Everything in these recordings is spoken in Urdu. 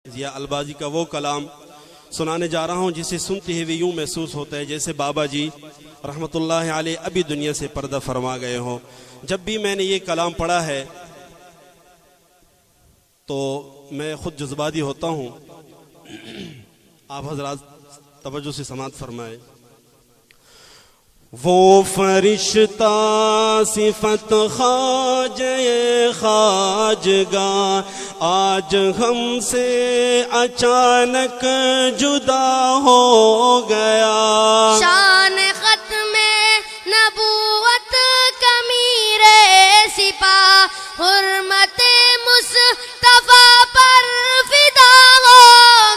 ضیاء البازی کا وہ کلام سنانے جا رہا ہوں جسے سنتے ہوئے یوں محسوس ہوتا ہے جیسے بابا جی رحمت اللہ علیہ ابھی دنیا سے پردہ فرما گئے ہوں۔ جب بھی میں نے یہ کلام پڑھا ہے تو میں خود جذباتی ہوتا ہوں۔ آپ حضرات توجہ سے سماعت فرمائے۔ وہ فرشتہ صفت خواجہ خواجگاہ آج ہم سے اچانک جدا ہو گیا۔ شان ختم نبوت کمیر سپاہ حرمت مصطفیٰ پر فدا ہو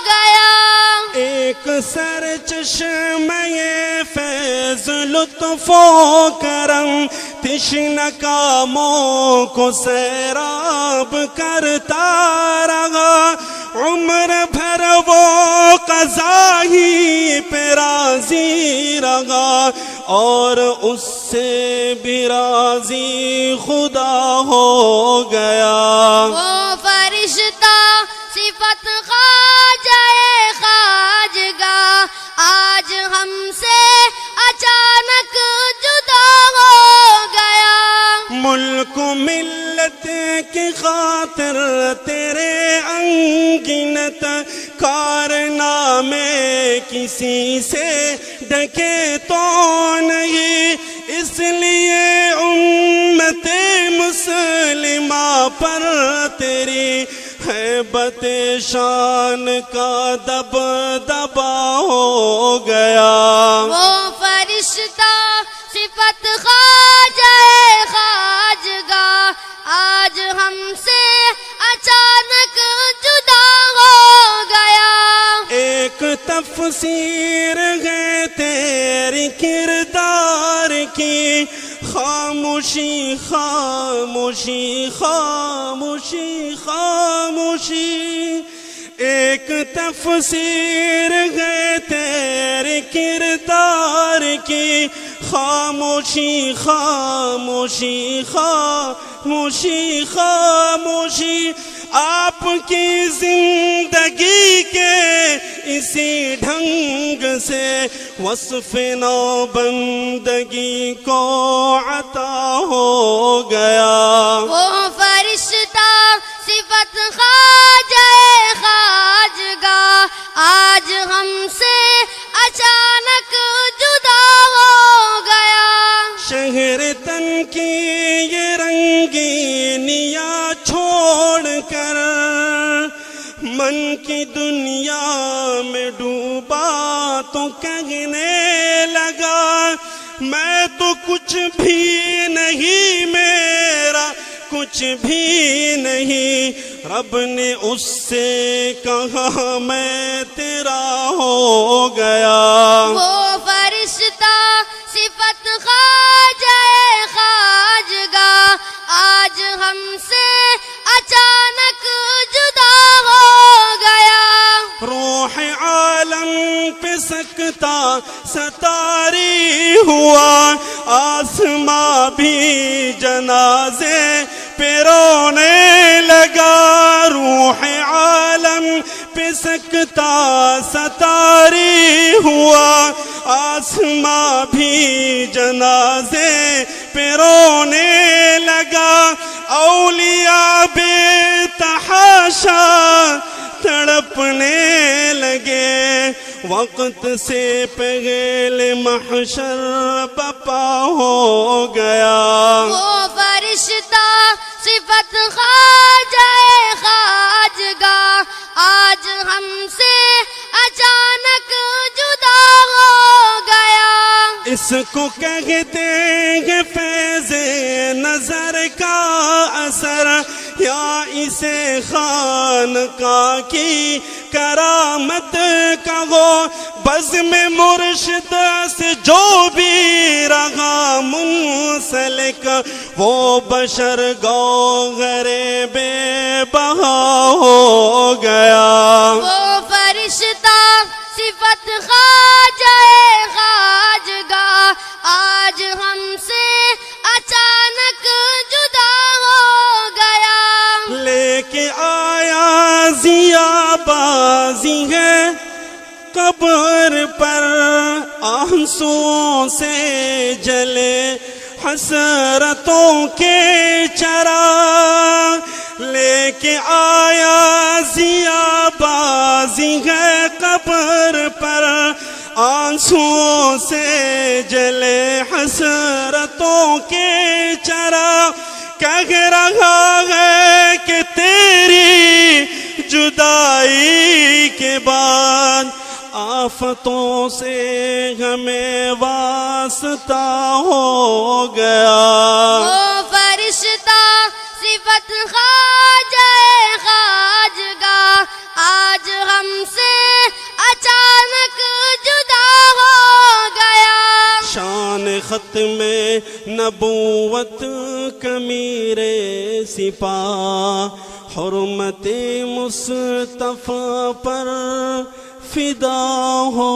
گیا۔ ایک سر چشمہ فیض لطف و کرم تشنہ کاموں کو سیراب کرتا رہا۔ عمر بھر وہ قضا ہی پہ راضی رہا اور اس سے بھی راضی خدا ہو گیا۔ وہ فرشتہ صفت خواجہ خواجگاہ آج ہم سے اچانک جدا ہو گیا۔ ملک و ملت کی خاطر تیرے انگنت کارنامے کسی سے ڈھکے تو نہیں، اس لیے امت مسلمہ پر تیری ہیبت شان کا دبدبہ ہو گیا۔ وہ فرشتہ صفت خواجہ خواجگاہ آج ہم سے اچانک جدا ہو گیا۔ ایک تفسیر ہے تیری کردار کی، خاموشی خاموشی خاموشی خاموشی۔ ایک تفسیر ہے تیرے کردار کی، خاموشی خاموشی خاموشی خاموشی۔ آپ کی زندگی کے اسی ڈھنگ سے وصف نو بندگی کو عطا ہو گیا۔ وہ فرشتہ صفت خواجہ خواجگاہ آج ہم سے اچانک جدا ہو گیا۔ شہر تن کی یہ رنگینیاں چھوڑ کر من کی دنیا میں ڈوبا تو کہنے لگا میں تو کچھ بھی نہیں، میرا کچھ بھی نہیں۔ رب نے اس سے کہا میں تیرا ہو گیا۔ وہ فرشتہ صفت خواجہ خواجگاہ آج ہم سے اچانک جدا ہو گیا۔ روح عالم پہ سکتا ستاری ہوا، آسماں بھی جنازے پہ رونے لگا۔ روح عالم پہ سکتا ستاری ہوا، آسماں بھی جنازے پہ رونے لگا۔ اولیاء بے تحاشا تڑپنے لگے، وقت سے پہلے محشر بپا ہو گیا۔ وہ فرشتہ صفت خواجہ خواجگاہ آج ہم سے اچانک جدا ہو گیا۔ اس کو کہتے ہیں فیض نظر کا اثر، یا اسے خانقاہ کی کرامت کہو۔ بزم مرشد سے جو بھی رہا منسلک، وہ بشر گوہر بے بہا ہو گیا۔ وہ فرشتہ صفت خواجہ خواجگاہ آج ہم سے اچانک جدا ہو گیا۔ لے کے آیا ضیاء قبر پر آنسوں سے جلے حسرتوں کے چراغ لے کے آیا ضیا بازی ہے قبر پر آنسوں سے جلے حسرتوں کے چراغ کہہ رہا ہے کہ تیری جدائی کے بعد آفتوں سے ہمیں واسطہ ہو گیا وہ فرشتہ صفت خواجہ خواجگاہ آج ہم سے اچانک جدا ہو گیا شان ختم نبوت کمیر سپاہ حرمت مصطفیٰ پر فدا ہو